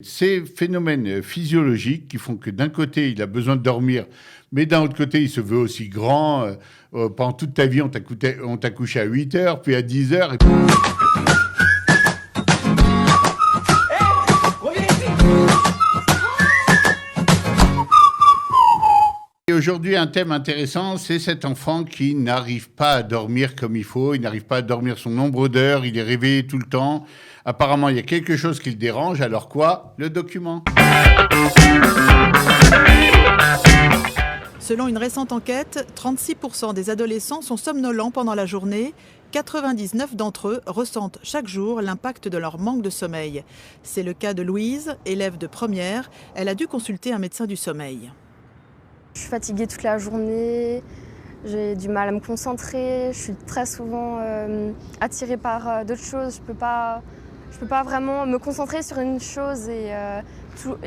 Ces phénomènes physiologiques qui font que d'un côté, il a besoin de dormir, mais d'un autre côté, il se veut aussi grand. Pendant toute ta vie, on t'a couché à 8 heures, puis à 10 heures. Et aujourd'hui, un thème intéressant, c'est cet enfant qui n'arrive pas à dormir comme il faut, il n'arrive pas à dormir son nombre d'heures, il est réveillé tout le temps. Apparemment, il y a quelque chose qui le dérange, alors quoi? Le document. Selon une récente enquête, 36% des adolescents sont somnolents pendant la journée. 99 d'entre eux ressentent chaque jour l'impact de leur manque de sommeil. C'est le cas de Louise, élève de première. Elle a dû consulter un médecin du sommeil. Je suis fatiguée toute la journée, j'ai du mal à me concentrer, je suis très souvent attirée par d'autres choses. Je peux pas vraiment me concentrer sur une chose et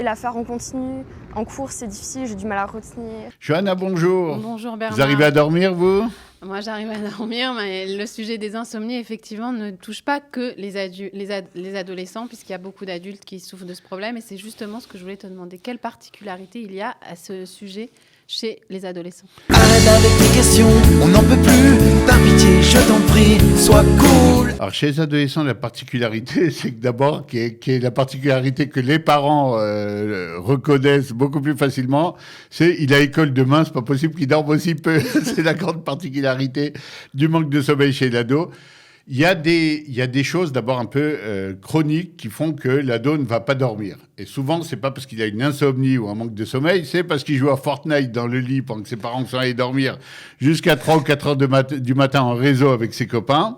la faire en continu. En cours, c'est difficile, j'ai du mal à retenir. Johanna, bonjour. Bonjour Bernard. Vous arrivez à dormir, vous? Moi, j'arrive à dormir, mais le sujet des insomnies, effectivement, ne touche pas que les adolescents, puisqu'il y a beaucoup d'adultes qui souffrent de ce problème. Et c'est justement ce que je voulais te demander. Quelle particularité il y a à ce sujet chez les adolescents? Arrête avec tes questions, on n'en peut plus. Par pitié, je t'en prie, sois cool. Alors, chez les adolescents, la particularité, c'est que d'abord, qui est la particularité que les parents reconnaissent beaucoup plus facilement, c'est il a école demain, c'est pas possible qu'il dorme aussi peu. C'est la grande particularité du manque de sommeil chez l'ado. Il y a des choses d'abord un peu chroniques qui font que l'ado ne va pas dormir. Et souvent, c'est pas parce qu'il a une insomnie ou un manque de sommeil, c'est parce qu'il joue à Fortnite dans le lit pendant que ses parents sont allés dormir jusqu'à 3 ou 4 heures du matin en réseau avec ses copains.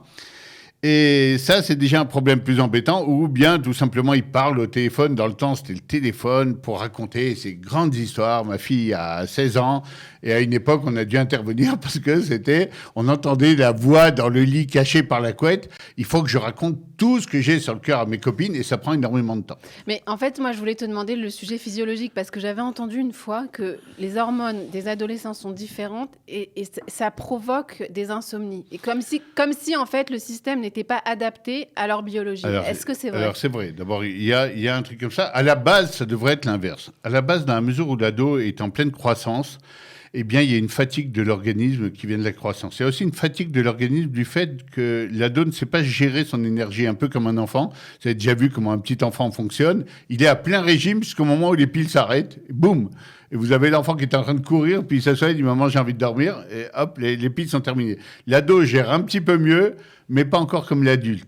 Et ça, c'est déjà un problème plus embêtant, ou bien tout simplement, il parle au téléphone. Dans le temps, c'était le téléphone pour raconter ces grandes histoires. Ma fille a 16 ans, et à une époque, on a dû intervenir parce que on entendait la voix dans le lit cachée par la couette. Il faut que je raconte tout ce que j'ai sur le cœur à mes copines, et ça prend énormément de temps. Mais en fait, moi, je voulais te demander le sujet physiologique, parce que j'avais entendu une fois que les hormones des adolescents sont différentes, et ça provoque des insomnies. Et comme si en fait, le système n'était pas adapté à leur biologie. Est-ce que c'est vrai? Alors, c'est vrai. D'abord, il y a un truc comme ça. À la base, ça devrait être l'inverse. À la base, dans la mesure où l'ado est en pleine croissance, eh bien, il y a une fatigue de l'organisme qui vient de la croissance. Il y a aussi une fatigue de l'organisme du fait que l'ado ne sait pas gérer son énergie, un peu comme un enfant. Vous avez déjà vu comment un petit enfant fonctionne. Il est à plein régime jusqu'au moment où les piles s'arrêtent. Boum! Et vous avez l'enfant qui est en train de courir, puis il s'assoit, il dit « Maman, j'ai envie de dormir ». Et hop, les piles sont terminées. L'ado gère un petit peu mieux, mais pas encore comme l'adulte.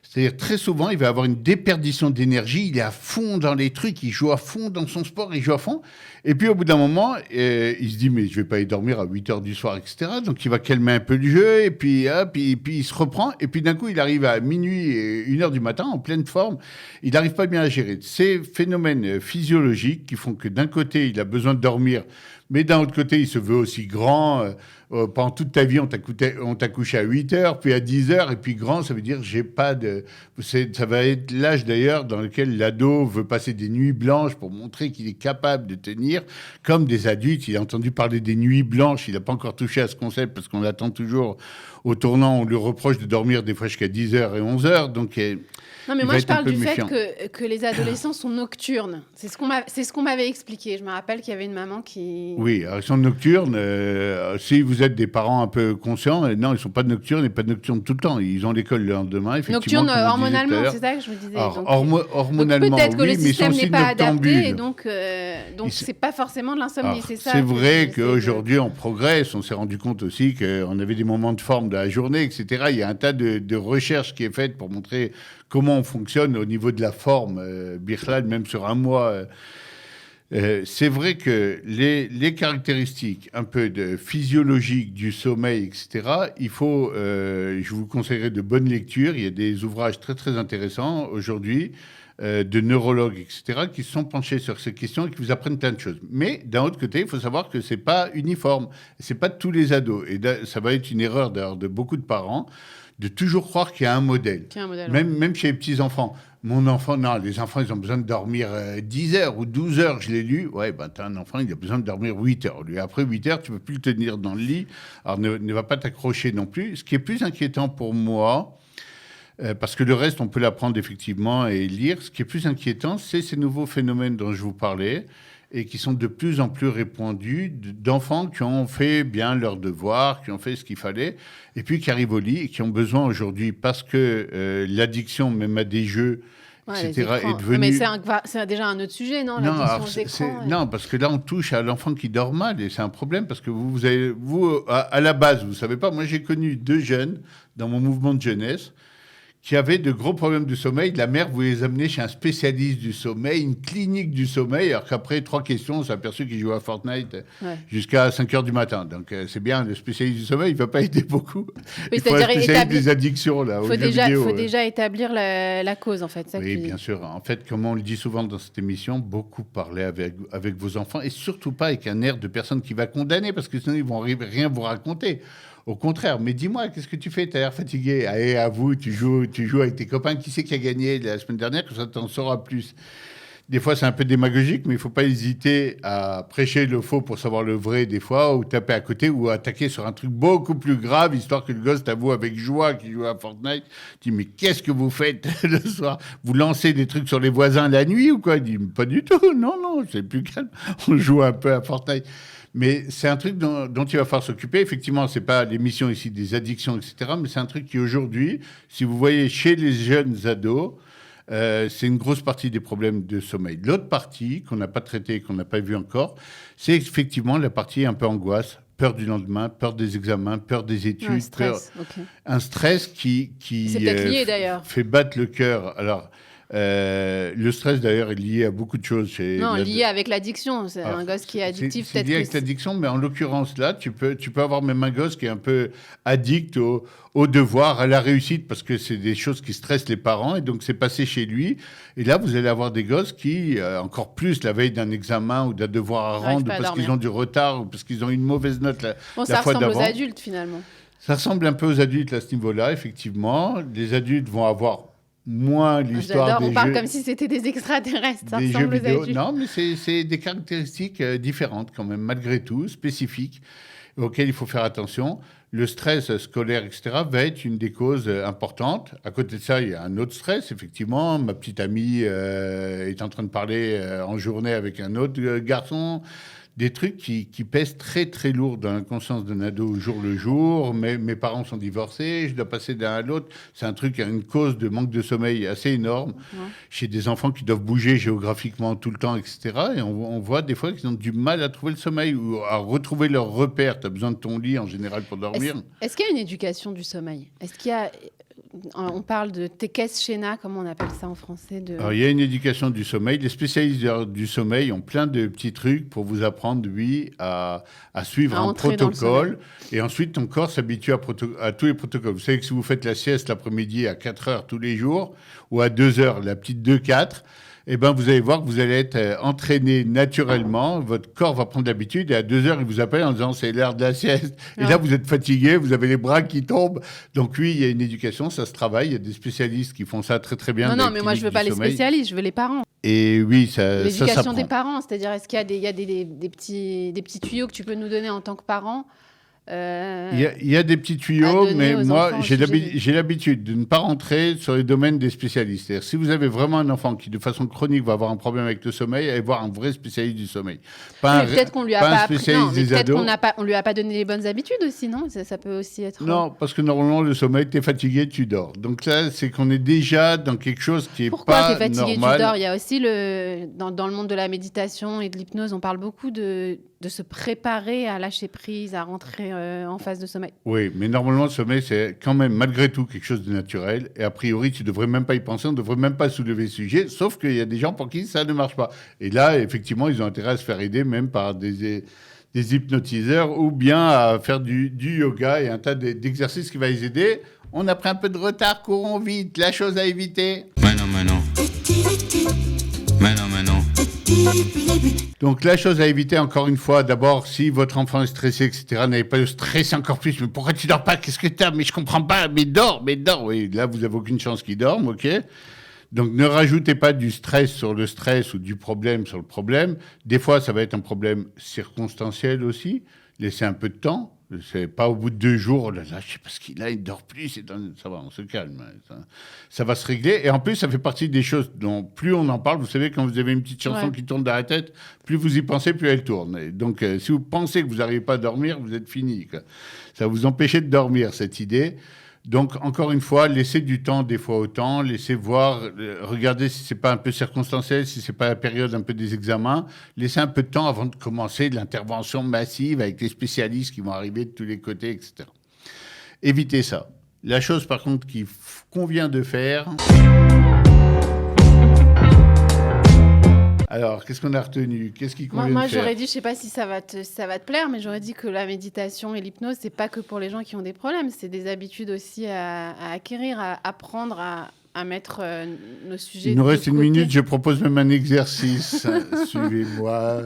C'est-à-dire, très souvent, il va avoir une déperdition d'énergie, il est à fond dans les trucs, il joue à fond dans son sport, il joue à fond. Et puis, au bout d'un moment, il se dit, mais je vais pas aller dormir à 8 heures du soir, etc. Donc, il va calmer un peu le jeu, et puis, hop, puis il se reprend. Et puis, d'un coup, il arrive à minuit et 1 heure du matin, en pleine forme. Il n'arrive pas bien à gérer. Ces phénomènes physiologiques qui font que d'un côté, il a besoin de dormir, mais d'un autre côté, il se veut aussi grand. Pendant toute ta vie, on t'a couché à 8 heures, puis à 10 heures, et puis grand, ça veut dire j'ai pas de... Ça va être l'âge d'ailleurs dans lequel l'ado veut passer des nuits blanches pour montrer qu'il est capable de tenir, comme des adultes. Il a entendu parler des nuits blanches, il n'a pas encore touché à ce concept parce qu'on l'attend toujours au tournant, on lui reproche de dormir des fois jusqu'à 10 heures et 11 heures, donc... Non, mais moi, je parle du fait que les adolescents sont nocturnes. C'est ce qu'on m'avait expliqué. Je me rappelle qu'il y avait une maman qui... Oui, alors ils sont nocturnes. Si vous êtes des parents un peu conscients, non, ils ne sont pas nocturnes et pas nocturnes tout le temps. Ils ont l'école le lendemain, effectivement. Nocturnes hormonalement, c'est ça que je me disais. Alors, hormonalement, peut-être que oui, le mais ils sont système aussi n'est pas adapté, et noctambules. donc c'est pas forcément de l'insomnie, c'est ça. C'est vrai qu'aujourd'hui, on progresse. On s'est rendu compte aussi qu'on avait des moments de forme de la journée, etc. Il y a un tas de recherches qui est faite pour montrer comment on fonctionne au niveau de la forme, Birlad, même sur un mois. C'est vrai que les caractéristiques un peu physiologiques du sommeil, etc., je vous conseillerais de bonnes lectures. Il y a des ouvrages très, très intéressants aujourd'hui de neurologues, etc., qui se sont penchés sur ces questions et qui vous apprennent plein de choses. Mais d'un autre côté, il faut savoir que ce n'est pas uniforme. Ce n'est pas tous les ados. Et ça va être une erreur d'ailleurs de beaucoup de parents de toujours croire qu'il y a un modèle. Même chez les petits-enfants. Mon enfant, non, les enfants, ils ont besoin de dormir 10 heures ou 12 heures, je l'ai lu. Ouais, ben, t'as un enfant, il a besoin de dormir 8 heures. Lui, après 8 heures, tu ne peux plus le tenir dans le lit. Alors, ne va pas t'accrocher non plus. Ce qui est plus inquiétant pour moi, Parce que le reste, on peut l'apprendre effectivement et lire. Ce qui est plus inquiétant, c'est ces nouveaux phénomènes dont je vous parlais et qui sont de plus en plus répandus d'enfants qui ont fait bien leurs devoirs, qui ont fait ce qu'il fallait, et puis qui arrivent au lit et qui ont besoin aujourd'hui, parce que l'addiction, même à des jeux, etc., est devenue... Mais c'est déjà un autre sujet, non, l'addiction aux écrans. Non, parce que là, on touche à l'enfant qui dort mal, et c'est un problème, parce que vous à la base, vous ne savez pas, moi j'ai connu 2 jeunes dans mon mouvement de jeunesse qui avaient de gros problèmes de sommeil. La mère voulait les amener chez un spécialiste du sommeil, une clinique du sommeil, alors qu'après 3 questions, on s'est aperçu qu'ils jouaient à Fortnite jusqu'à 5 h du matin. Donc c'est bien, le spécialiste du sommeil, il ne va pas aider beaucoup. Oui, il faut un spécialiste des addictions, là, Il faut déjà établir la cause, en fait. Oui, bien sûr. En fait, comme on le dit souvent dans cette émission, beaucoup parler avec vos enfants, et surtout pas avec un air de personne qui va condamner, parce que sinon, ils vont rien vous raconter. Au contraire, mais dis-moi, qu'est-ce que tu fais? Tu as l'air fatigué. Allez, avoue, tu joues avec tes copains. Qui c'est qui a gagné la semaine dernière? Que ça t'en saura plus. Des fois, c'est un peu démagogique, mais il ne faut pas hésiter à prêcher le faux pour savoir le vrai, des fois, ou taper à côté, ou attaquer sur un truc beaucoup plus grave, histoire que le gosse t'avoue avec joie qu'il joue à Fortnite. Tu dis, mais qu'est-ce que vous faites le soir? Vous lancez des trucs sur les voisins la nuit ou quoi? Il dit, pas du tout. Non, c'est plus calme. On joue un peu à Fortnite. Mais c'est un truc dont il va falloir s'occuper. Effectivement, ce n'est pas l'émission ici des addictions, etc. Mais c'est un truc qui, aujourd'hui, si vous voyez chez les jeunes ados, c'est une grosse partie des problèmes de sommeil. L'autre partie, qu'on n'a pas traitée, qu'on n'a pas vue encore, c'est effectivement la partie un peu angoisse. Peur du lendemain, peur des examens, peur des études. Un stress qui c'est peut-être lié, d'ailleurs. Fait battre le cœur. Alors... le stress, d'ailleurs, est lié à beaucoup de choses. Lié avec l'addiction. C'est un gosse qui est addictif. C'est lié avec l'addiction, mais en l'occurrence, là, tu peux avoir même un gosse qui est un peu addict au devoir, à la réussite, parce que c'est des choses qui stressent les parents, et donc c'est passé chez lui. Et là, vous allez avoir des gosses qui, encore plus la veille d'un examen ou d'un devoir à rendre, parce qu'ils ont du retard, ou parce qu'ils ont une mauvaise note la fois d'avant. Ça ressemble aux adultes, finalement. Ça ressemble un peu aux adultes à ce niveau-là, effectivement. Les adultes vont avoir moins l'histoire des jeux. On parle comme si c'était des extraterrestres. Ça des ressemble jeux vidéo. aux adultes. Non, mais c'est des caractéristiques différentes quand même, malgré tout, spécifiques, auxquelles il faut faire attention. Le stress scolaire, etc., va être une des causes importantes. À côté de ça, il y a un autre stress, effectivement. Ma petite amie est en train de parler en journée avec un autre garçon. Des trucs qui pèsent très, très lourd dans la conscience d'un ado au jour le jour. Mes parents sont divorcés, je dois passer d'un à l'autre. C'est un truc, une cause de manque de sommeil assez énorme chez des enfants qui doivent bouger géographiquement tout le temps, etc. Et on voit des fois qu'ils ont du mal à trouver le sommeil ou à retrouver leurs repères. Tu as besoin de ton lit en général pour dormir. Est-ce qu'il y a une éducation du sommeil? Est-ce qu'il y a... On parle de tekes shena, comment on appelle ça en français Alors, il y a une éducation du sommeil. Les spécialistes du sommeil ont plein de petits trucs pour vous apprendre, à suivre un protocole. Et ensuite, ton corps s'habitue à tous les protocoles. Vous savez que si vous faites la sieste l'après-midi à 4 heures tous les jours, ou à 2 heures, la petite 2-4, eh ben, vous allez voir que vous allez être entraîné naturellement. Votre corps va prendre l'habitude et à 2 heures, il vous appelle en disant c'est l'heure de la sieste. Et là, vous êtes fatigué, vous avez les bras qui tombent. Donc oui, il y a une éducation, ça se travaille. Il y a des spécialistes qui font ça très très bien. Non, mais moi, je ne veux pas les spécialistes, je veux les parents. Et oui, l'éducation des parents, c'est-à-dire est-ce qu'il y a des petits tuyaux que tu peux nous donner en tant que parent? Il y a des petits tuyaux, mais moi, j'ai l'habitude de ne pas rentrer sur les domaines des spécialistes. C'est-à-dire, si vous avez vraiment un enfant qui, de façon chronique, va avoir un problème avec le sommeil, allez voir un vrai spécialiste du sommeil. Peut-être qu'on lui a pas appris. Peut-être qu'on lui a pas donné les bonnes habitudes aussi, non? Ça peut aussi être... Non, parce que normalement, le sommeil, tu es fatigué, tu dors. Donc là, c'est qu'on est déjà dans quelque chose qui est pas normal. Pourquoi tu es fatigué, tu dors? Il y a aussi, dans le monde de la méditation et de l'hypnose, on parle beaucoup de se préparer à lâcher prise, à rentrer en phase de sommeil. Oui, mais normalement, le sommeil, c'est quand même, malgré tout, quelque chose de naturel. Et a priori, tu ne devrais même pas y penser, on ne devrait même pas soulever le sujet, sauf qu'il y a des gens pour qui ça ne marche pas. Et là, effectivement, ils ont intérêt à se faire aider, même par des hypnotiseurs, ou bien à faire du yoga et un tas d'exercices qui va les aider. On a pris un peu de retard, courons vite, la chose à éviter. Mais non. Donc la chose à éviter, encore une fois, d'abord, si votre enfant est stressé, etc., n'avez pas le stresser encore plus. Mais pourquoi tu dors pas? Qu'est-ce que t'as? Mais je comprends pas. Mais dors. Oui, là, vous avez aucune chance qu'il dorme, ok? Donc ne rajoutez pas du stress sur le stress ou du problème sur le problème. Des fois, ça va être un problème circonstanciel aussi. Laissez un peu de temps. C'est pas au bout de 2 jours, oh là, là, je sais pas ce qu'il a, il dort plus, ça va, on se calme. Ça va se régler. Et en plus, ça fait partie des choses dont plus on en parle, vous savez, quand vous avez une petite chanson qui tourne dans la tête, plus vous y pensez, plus elle tourne. Et donc, si vous pensez que vous n'arrivez pas à dormir, vous êtes fini, quoi. Ça va vous empêcher de dormir, cette idée. Donc, encore une fois, laissez du temps des fois au temps, laissez voir, regardez si c'est pas un peu circonstanciel, si c'est pas la période un peu des examens, laissez un peu de temps avant de commencer l'intervention massive avec les spécialistes qui vont arriver de tous les côtés, etc. Évitez ça. La chose, par contre, qu'il convient de faire... Alors, qu'est-ce qu'on a retenu? Qu'est-ce qui convient de faire? Moi, j'aurais dit, je sais pas si ça va te plaire, mais j'aurais dit que la méditation et l'hypnose, c'est pas que pour les gens qui ont des problèmes, c'est des habitudes aussi à acquérir, à apprendre à mettre nos sujets. Il nous reste une minute, je propose même un exercice. Suivez-moi,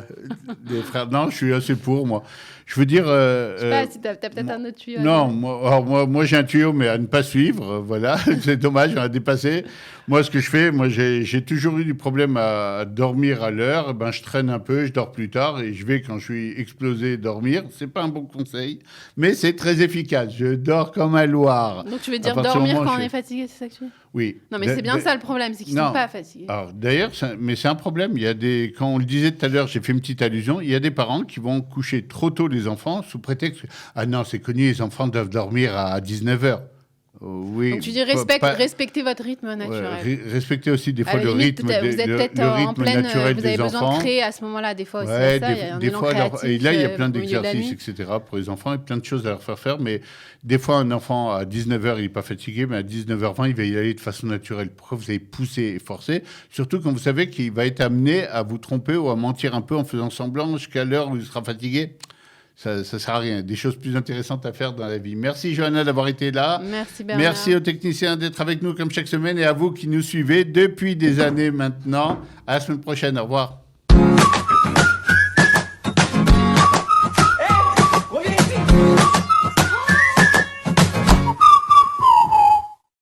les frères. Non, je suis assez pour, moi. Je veux dire... je sais pas si t'as peut-être un autre tuyau. Non, moi j'ai un tuyau, mais à ne pas suivre, voilà. C'est dommage, on a dépassé. Moi, ce que je fais, j'ai toujours eu du problème à dormir à l'heure. Ben, je traîne un peu, je dors plus tard et je vais, quand je suis explosé, dormir. C'est pas un bon conseil, mais c'est très efficace. Je dors comme un loir. Donc, tu veux dire dormir quand on est fatigué, c'est ça que tu veux? Oui. Non, mais c'est bien ça le problème, c'est qu'ils ne sont pas fatigués. Alors, d'ailleurs, mais c'est un problème. Il y a quand on le disait tout à l'heure, j'ai fait une petite allusion, il y a des parents qui vont coucher trop tôt les enfants sous prétexte « Ah non, c'est connu, les enfants doivent dormir à 19h ». Oui, donc tu dis respectez votre rythme naturel. Ouais, respectez aussi des fois le rythme, vous êtes peut-être en pleine, naturel vous avez des besoin enfants. De créer à ce moment-là des fois aussi ouais, ça, des fois, et là il y a plein d'exercices, etc. pour les enfants et plein de choses à leur faire. Mais des fois un enfant à 19h il n'est pas fatigué, mais à 19h20 il va y aller de façon naturelle. Pourquoi vous avez poussé et forcé? Surtout quand vous savez qu'il va être amené à vous tromper ou à mentir un peu en faisant semblant jusqu'à l'heure où il sera fatigué. Ça ne sert à rien. Des choses plus intéressantes à faire dans la vie. Merci Johanna d'avoir été là. Merci Bernard. Merci aux techniciens d'être avec nous comme chaque semaine et à vous qui nous suivez depuis des années maintenant. À la semaine prochaine. Au revoir.